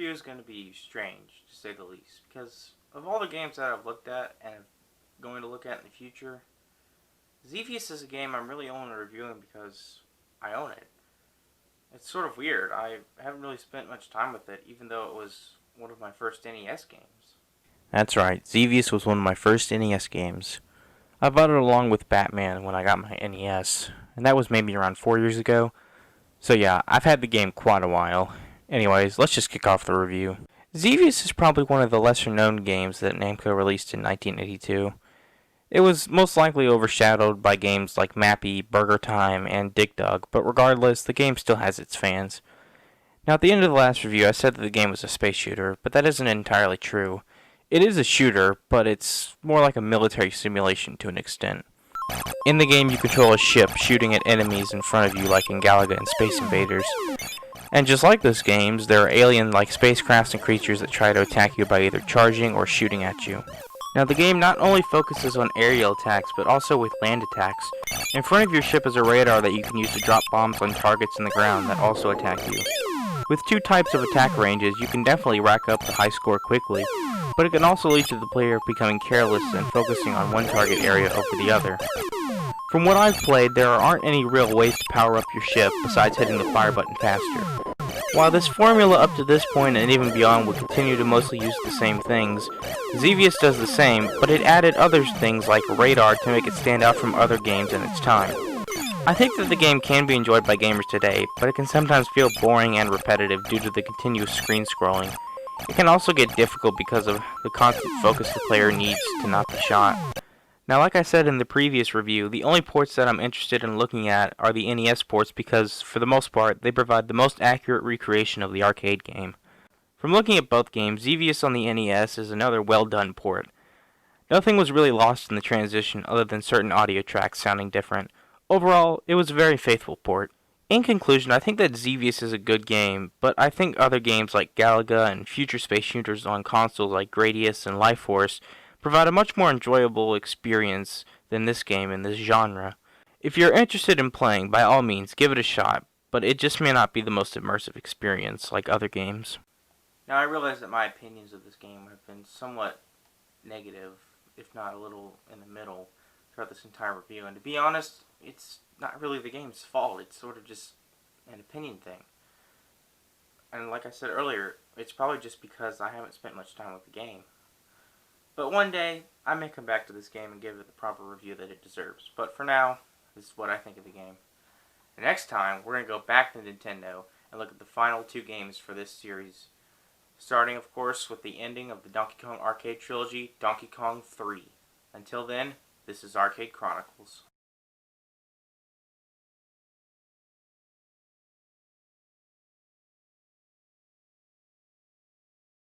review is going to be strange, to say the least, because of all the games that I've looked at and am going to look at in the future, Xevious is a game I'm really only reviewing because I own it. It's sort of weird. I haven't really spent much time with it, even though it was one of my first NES games. That's right, Xevious was one of my first NES games. I bought it along with Batman when I got my NES, and that was maybe around 4 years ago. So yeah, I've had the game quite a while. Anyways, let's just kick off the review. Xevious is probably one of the lesser known games that Namco released in 1982. It was most likely overshadowed by games like Mappy, Burger Time, and Dig Dug, but regardless, the game still has its fans. Now, at the end of the last review, I said that the game was a space shooter, but that isn't entirely true. It is a shooter, but it's more like a military simulation to an extent. In the game, you control a ship shooting at enemies in front of you like in Galaga and Space Invaders. And just like those games, there are alien-like spacecrafts and creatures that try to attack you by either charging or shooting at you. Now, the game not only focuses on aerial attacks, but also with land attacks. In front of your ship is a radar that you can use to drop bombs on targets in the ground that also attack you. With two types of attack ranges, you can definitely rack up the high score quickly, but it can also lead to the player becoming careless and focusing on one target area over the other. From what I've played, there aren't any real ways to power up your ship besides hitting the fire button faster. While this formula up to this point and even beyond would continue to mostly use the same things, Xevious does the same, but it added other things like radar to make it stand out from other games in its time. I think that the game can be enjoyed by gamers today, but it can sometimes feel boring and repetitive due to the continuous screen scrolling. It can also get difficult because of the constant focus the player needs to not be shot. Now, like I said in the previous review, the only ports that I'm interested in looking at are the NES ports because, for the most part, they provide the most accurate recreation of the arcade game. From looking at both games, Xevious on the NES is another well-done port. Nothing was really lost in the transition other than certain audio tracks sounding different. Overall, it was a very faithful port. In conclusion, I think that Xevious is a good game, but I think other games like Galaga and future space shooters on consoles like Gradius and Life Force provide a much more enjoyable experience than this game in this genre. If you're interested in playing, by all means, give it a shot, but it just may not be the most immersive experience like other games. Now, I realize that my opinions of this game have been somewhat negative, if not a little in the middle, throughout this entire review, and to be honest, it's not really the game's fault. It's sort of just an opinion thing. And like I said earlier, it's probably just because I haven't spent much time with the game. But one day, I may come back to this game and give it the proper review that it deserves. But for now, this is what I think of the game. The next time, we're going to go back to Nintendo and look at the final two games for this series. Starting, of course, with the ending of the Donkey Kong Arcade Trilogy, Donkey Kong 3. Until then, this is Arcade Chronicles.